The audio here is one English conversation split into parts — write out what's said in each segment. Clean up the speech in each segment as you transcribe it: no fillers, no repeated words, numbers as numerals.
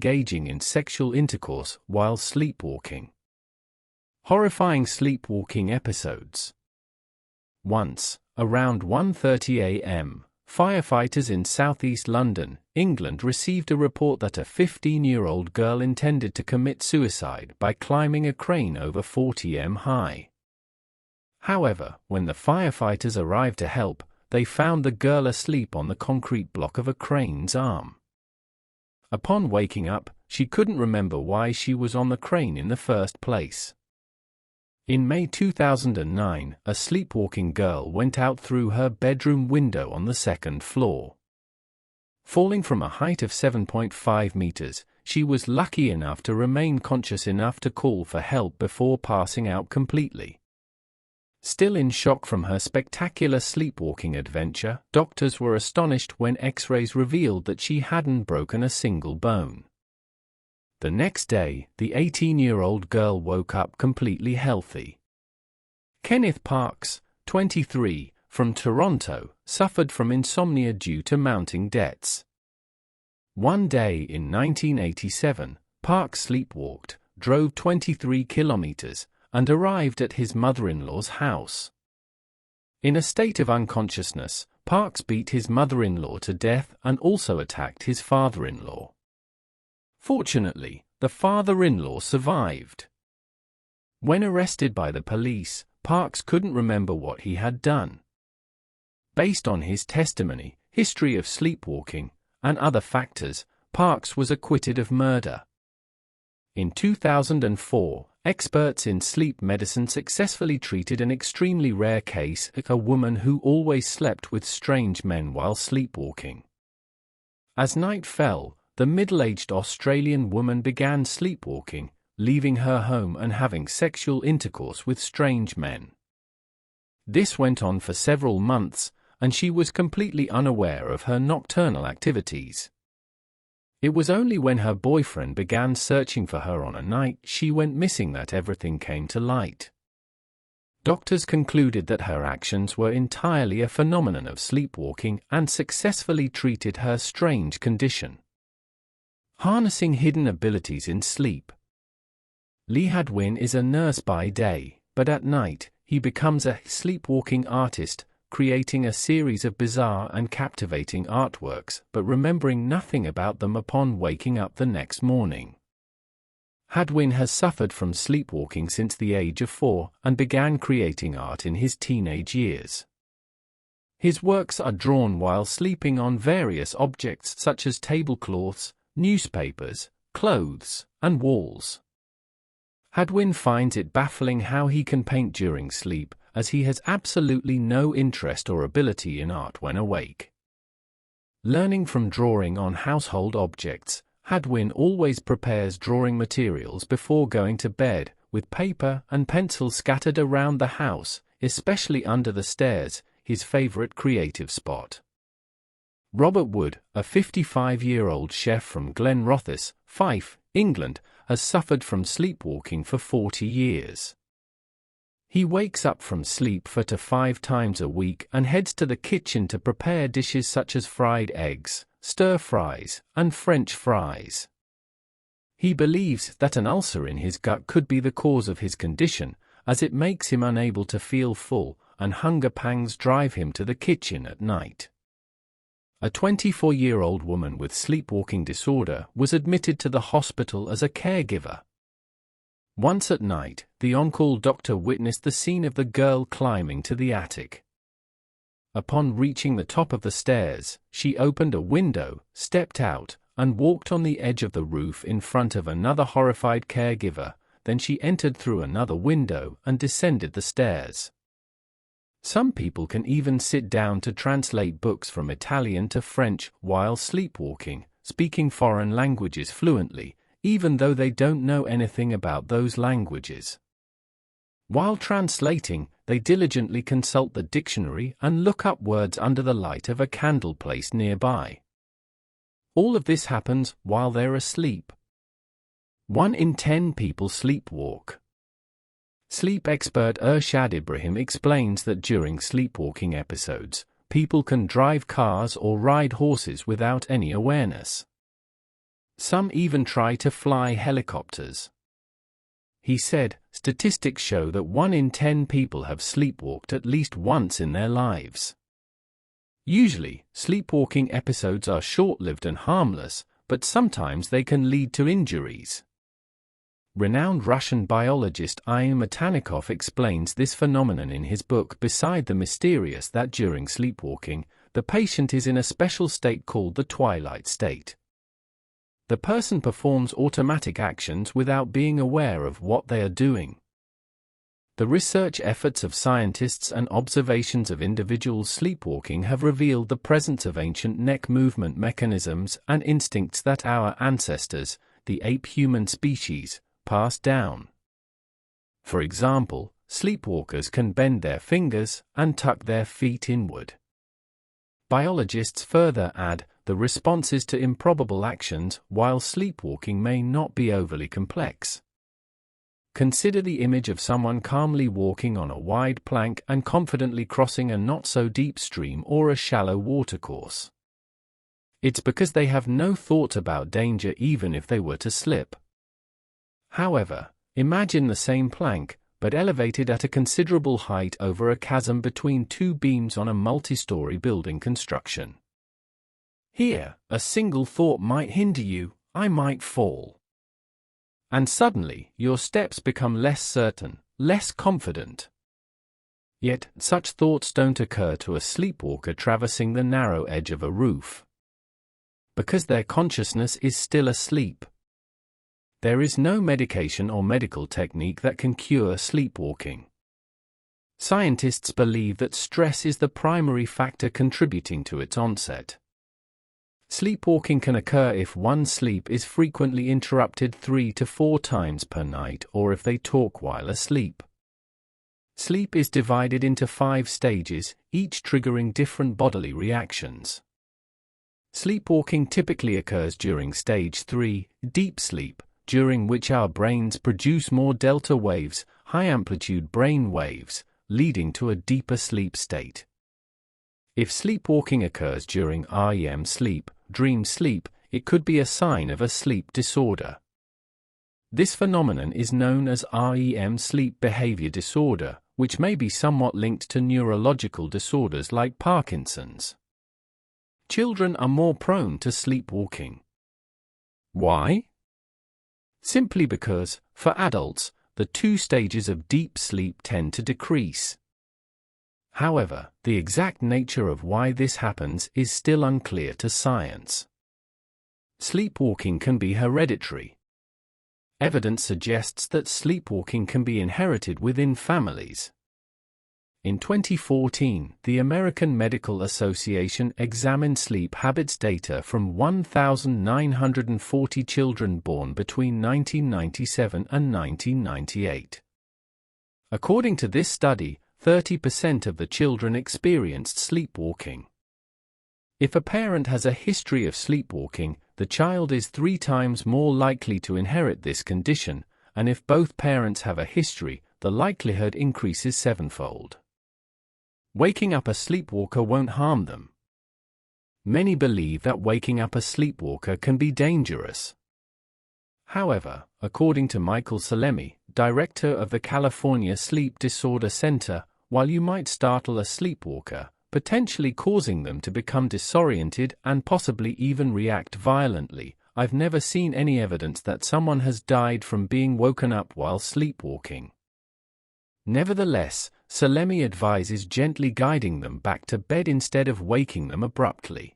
engaging in sexual intercourse while sleepwalking. Horrifying sleepwalking episodes. Once, around 1:30 a.m., firefighters in southeast London, England received a report that a 15-year-old girl intended to commit suicide by climbing a crane over 40 m high. However, when the firefighters arrived to help, they found the girl asleep on the concrete block of a crane's arm. Upon waking up, she couldn't remember why she was on the crane in the first place. In May 2009, a sleepwalking girl went out through her bedroom window on the second floor. Falling from a height of 7.5 meters, she was lucky enough to remain conscious enough to call for help before passing out completely. Still in shock from her spectacular sleepwalking adventure, doctors were astonished when X-rays revealed that she hadn't broken a single bone. The next day, the 18-year-old girl woke up completely healthy. Kenneth Parks, 23, from Toronto, suffered from insomnia due to mounting debts. One day in 1987, Parks sleepwalked, drove 23 kilometers, and arrived at his mother-in-law's house. In a state of unconsciousness, Parks beat his mother-in-law to death and also attacked his father-in-law. Fortunately, the father-in-law survived. When arrested by the police, Parks couldn't remember what he had done. Based on his testimony, history of sleepwalking, and other factors, Parks was acquitted of murder. In 2004, experts in sleep medicine successfully treated an extremely rare case of a woman who always slept with strange men while sleepwalking. As night fell, the middle-aged Australian woman began sleepwalking, leaving her home and having sexual intercourse with strange men. This went on for several months, and she was completely unaware of her nocturnal activities. It was only when her boyfriend began searching for her on a night she went missing that everything came to light. Doctors concluded that her actions were entirely a phenomenon of sleepwalking and successfully treated her strange condition. Harnessing hidden abilities in sleep. Lee Hadwin is a nurse by day, but at night, he becomes a sleepwalking artist, creating a series of bizarre and captivating artworks, but remembering nothing about them upon waking up the next morning. Hadwin has suffered from sleepwalking since the age of 4 and began creating art in his teenage years. His works are drawn while sleeping on various objects such as tablecloths, newspapers, clothes, and walls. Hadwin finds it baffling how he can paint during sleep, as he has absolutely no interest or ability in art when awake. Learning from drawing on household objects, Hadwin always prepares drawing materials before going to bed, with paper and pencil scattered around the house, especially under the stairs, his favorite creative spot. Robert Wood, a 55-year-old chef from Glenrothes, Fife, England, has suffered from sleepwalking for 40 years. He wakes up from sleep 4 to 5 times a week and heads to the kitchen to prepare dishes such as fried eggs, stir-fries, and French fries. He believes that an ulcer in his gut could be the cause of his condition, as it makes him unable to feel full, and hunger pangs drive him to the kitchen at night. A 24-year-old woman with sleepwalking disorder was admitted to the hospital as a caregiver. Once at night, the on-call doctor witnessed the scene of the girl climbing to the attic. Upon reaching the top of the stairs, she opened a window, stepped out, and walked on the edge of the roof in front of another horrified caregiver. Then she entered through another window and descended the stairs. Some people can even sit down to translate books from Italian to French while sleepwalking, speaking foreign languages fluently, even though they don't know anything about those languages. While translating, they diligently consult the dictionary and look up words under the light of a candle placed nearby. All of this happens while they're asleep. 1 in 10 people sleepwalk. Sleep expert Ershad Ibrahim explains that during sleepwalking episodes, people can drive cars or ride horses without any awareness. Some even try to fly helicopters. He said, statistics show that 1 in 10 people have sleepwalked at least once in their lives. Usually, sleepwalking episodes are short-lived and harmless, but sometimes they can lead to injuries. Renowned Russian biologist I.M. Matanikov explains this phenomenon in his book Beside the Mysterious that during sleepwalking, the patient is in a special state called the twilight state. The person performs automatic actions without being aware of what they are doing. The research efforts of scientists and observations of individuals sleepwalking have revealed the presence of ancient neck movement mechanisms and instincts that our ancestors, the ape-human species, passed down. For example, sleepwalkers can bend their fingers and tuck their feet inward. Biologists further add, the responses to improbable actions while sleepwalking may not be overly complex. Consider the image of someone calmly walking on a wide plank and confidently crossing a not-so-deep stream or a shallow watercourse. It's because they have no thought about danger even if they were to slip. However, imagine the same plank, but elevated at a considerable height over a chasm between 2 beams on a multi-story building construction. Here, a single thought might hinder you, I might fall. And suddenly, your steps become less certain, less confident. Yet, such thoughts don't occur to a sleepwalker traversing the narrow edge of a roof. Because their consciousness is still asleep. There is no medication or medical technique that can cure sleepwalking. Scientists believe that stress is the primary factor contributing to its onset. Sleepwalking can occur if one's sleep is frequently interrupted 3 to 4 times per night or if they talk while asleep. Sleep is divided into 5 stages, each triggering different bodily reactions. Sleepwalking typically occurs during stage 3, deep sleep, during which our brains produce more delta waves, high-amplitude brain waves, leading to a deeper sleep state. If sleepwalking occurs during REM sleep, dream sleep, it could be a sign of a sleep disorder. This phenomenon is known as REM sleep behavior disorder, which may be somewhat linked to neurological disorders like Parkinson's. Children are more prone to sleepwalking. Why? Simply because, for adults, the 2 stages of deep sleep tend to decrease. However, the exact nature of why this happens is still unclear to science. Sleepwalking can be hereditary. Evidence suggests that sleepwalking can be inherited within families. In 2014, the American Medical Association examined sleep habits data from 1,940 children born between 1997 and 1998. According to this study, 30% of the children experienced sleepwalking. If a parent has a history of sleepwalking, the child is 3 times more likely to inherit this condition, and if both parents have a history, the likelihood increases 7-fold. Waking up a sleepwalker won't harm them. Many believe that waking up a sleepwalker can be dangerous. However, according to Michael Salemi, director of the California Sleep Disorder Center, while you might startle a sleepwalker, potentially causing them to become disoriented and possibly even react violently, I've never seen any evidence that someone has died from being woken up while sleepwalking. Nevertheless, Salemi advises gently guiding them back to bed instead of waking them abruptly.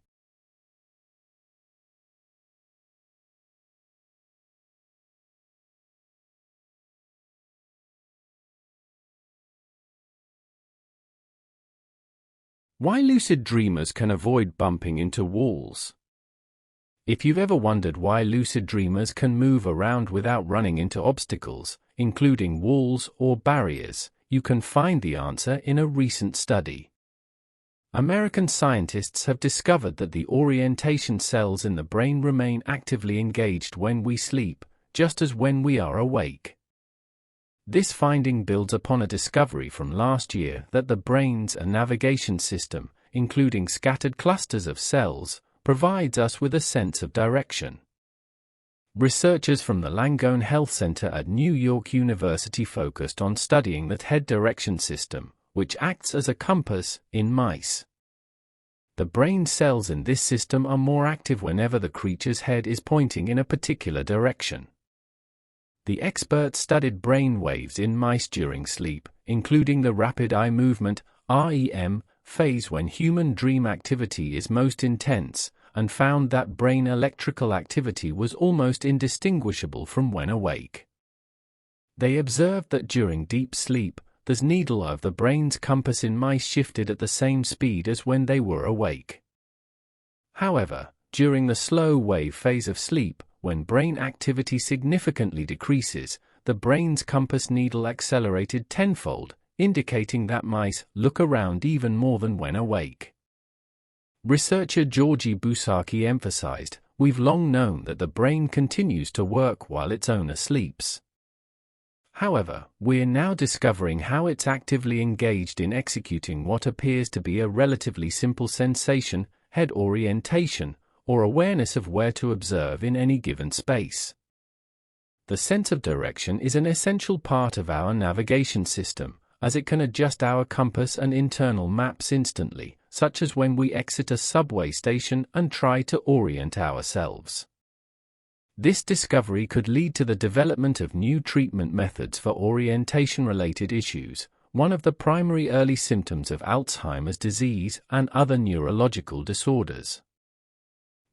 Why lucid dreamers can avoid bumping into walls. If you've ever wondered why lucid dreamers can move around without running into obstacles, including walls or barriers, you can find the answer in a recent study. American scientists have discovered that the orientation cells in the brain remain actively engaged when we sleep, just as when we are awake. This finding builds upon a discovery from last year that the brain's navigation system, including scattered clusters of cells, provides us with a sense of direction. Researchers from the Langone Health Center at New York University focused on studying the head direction system, which acts as a compass, in mice. The brain cells in this system are more active whenever the creature's head is pointing in a particular direction. The experts studied brain waves in mice during sleep, including the rapid eye movement, REM, phase when human dream activity is most intense, and found that brain electrical activity was almost indistinguishable from when awake. They observed that during deep sleep, the needle of the brain's compass in mice shifted at the same speed as when they were awake. However, during the slow wave phase of sleep, when brain activity significantly decreases, the brain's compass needle accelerated tenfold, indicating that mice look around even more than when awake. Researcher Georgi Bousaki emphasized, "We've long known that the brain continues to work while its owner sleeps. However, we're now discovering how it's actively engaged in executing what appears to be a relatively simple sensation, head orientation, or awareness of where to observe in any given space." The sense of direction is an essential part of our navigation system, as it can adjust our compass and internal maps instantly, such as when we exit a subway station and try to orient ourselves. This discovery could lead to the development of new treatment methods for orientation-related issues, one of the primary early symptoms of Alzheimer's disease and other neurological disorders.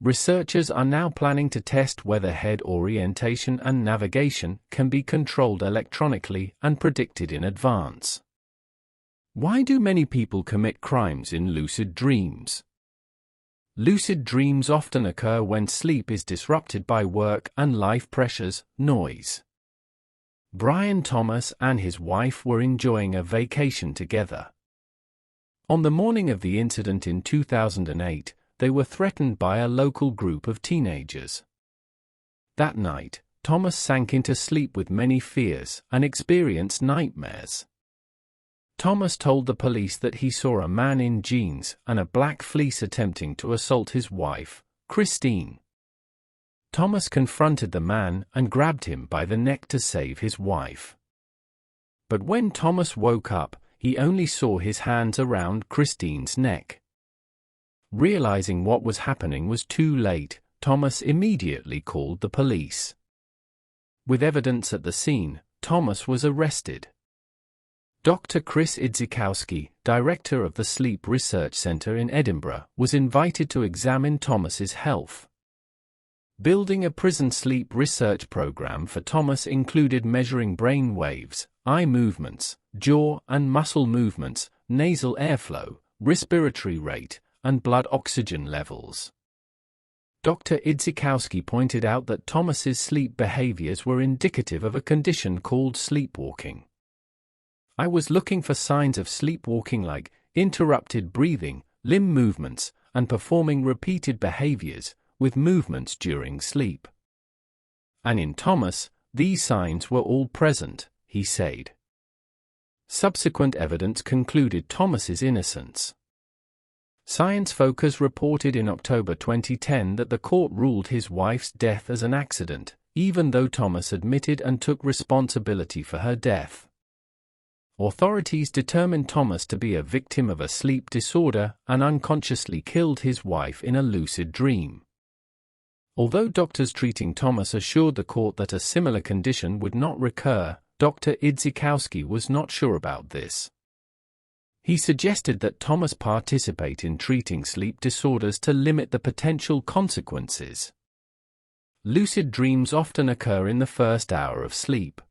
Researchers are now planning to test whether head orientation and navigation can be controlled electronically and predicted in advance. Why do many people commit crimes in lucid dreams? Lucid dreams often occur when sleep is disrupted by work and life pressures, noise. Brian Thomas and his wife were enjoying a vacation together. On the morning of the incident in 2008, they were threatened by a local group of teenagers. That night, Thomas sank into sleep with many fears and experienced nightmares. Thomas told the police that he saw a man in jeans and a black fleece attempting to assault his wife, Christine. Thomas confronted the man and grabbed him by the neck to save his wife. But when Thomas woke up, he only saw his hands around Christine's neck. Realizing what was happening was too late, Thomas immediately called the police. With evidence at the scene, Thomas was arrested. Dr. Chris Idzikowski, director of the Sleep Research Center in Edinburgh, was invited to examine Thomas's health. Building a prison sleep research program for Thomas included measuring brain waves, eye movements, jaw and muscle movements, nasal airflow, respiratory rate, and blood oxygen levels. Dr. Idzikowski pointed out that Thomas's sleep behaviors were indicative of a condition called sleepwalking. "I was looking for signs of sleepwalking like interrupted breathing, limb movements, and performing repeated behaviors, with movements during sleep. And in Thomas, these signs were all present," he said. Subsequent evidence concluded Thomas's innocence. Science Focus reported in October 2010 that the court ruled his wife's death as an accident, even though Thomas admitted and took responsibility for her death. Authorities determined Thomas to be a victim of a sleep disorder and unconsciously killed his wife in a lucid dream. Although doctors treating Thomas assured the court that a similar condition would not recur, Dr. Idzikowski was not sure about this. He suggested that Thomas participate in treating sleep disorders to limit the potential consequences. Lucid dreams often occur in the first hour of sleep.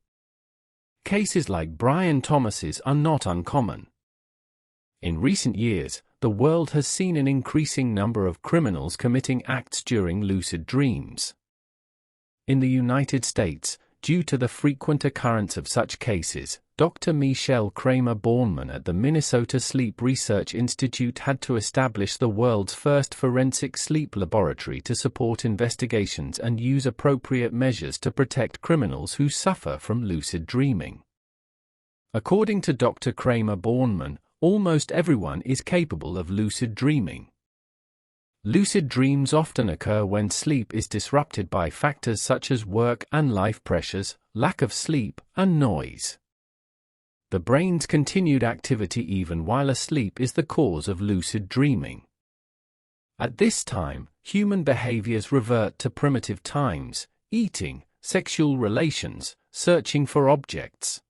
Cases like Brian Thomas's are not uncommon. In recent years, the world has seen an increasing number of criminals committing acts during lucid dreams. In the United States, due to the frequent occurrence of such cases, Dr. Michelle Kramer-Bornman at the Minnesota Sleep Research Institute had to establish the world's first forensic sleep laboratory to support investigations and use appropriate measures to protect criminals who suffer from lucid dreaming. According to Dr. Kramer-Bornman, almost everyone is capable of lucid dreaming. Lucid dreams often occur when sleep is disrupted by factors such as work and life pressures, lack of sleep, and noise. The brain's continued activity even while asleep is the cause of lucid dreaming. At this time, human behaviors revert to primitive times: eating, sexual relations, searching for objects.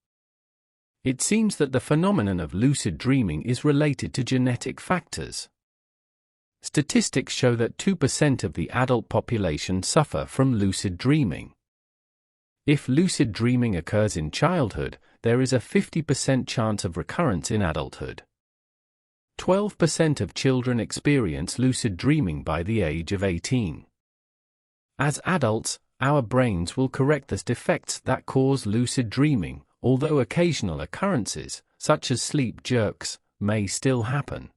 It seems that the phenomenon of lucid dreaming is related to genetic factors. Statistics show that 2% of the adult population suffer from lucid dreaming. If lucid dreaming occurs in childhood, there is a 50% chance of recurrence in adulthood. 12% of children experience lucid dreaming by the age of 18. As adults, our brains will correct the defects that cause lucid dreaming, although occasional occurrences, such as sleep jerks, may still happen.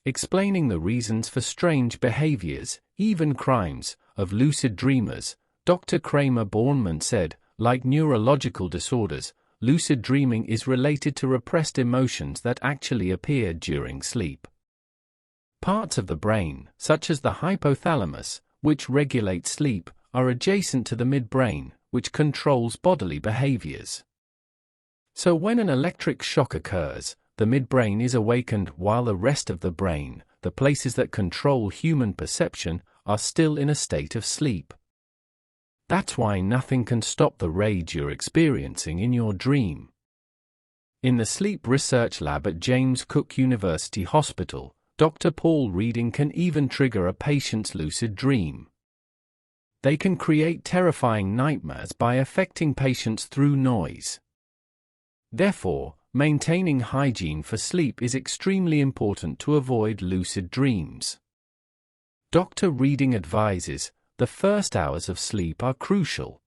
Explaining the reasons for strange behaviors, even crimes, of lucid dreamers, Dr. Kramer Bornman said, like neurological disorders, lucid dreaming is related to repressed emotions that actually appear during sleep. Parts of the brain, such as the hypothalamus, which regulates sleep, are adjacent to the midbrain, which controls bodily behaviors. So when an electric shock occurs, the midbrain is awakened while the rest of the brain, the places that control human perception, are still in a state of sleep. That's why nothing can stop the rage you're experiencing in your dream. In the sleep research lab at James Cook University Hospital, Dr. Paul reading can even trigger a patient's lucid dream. They can create terrifying nightmares by affecting patients through noise. Therefore, maintaining hygiene for sleep is extremely important to avoid lucid dreams. Dr. Reading advises, the first hours of sleep are crucial.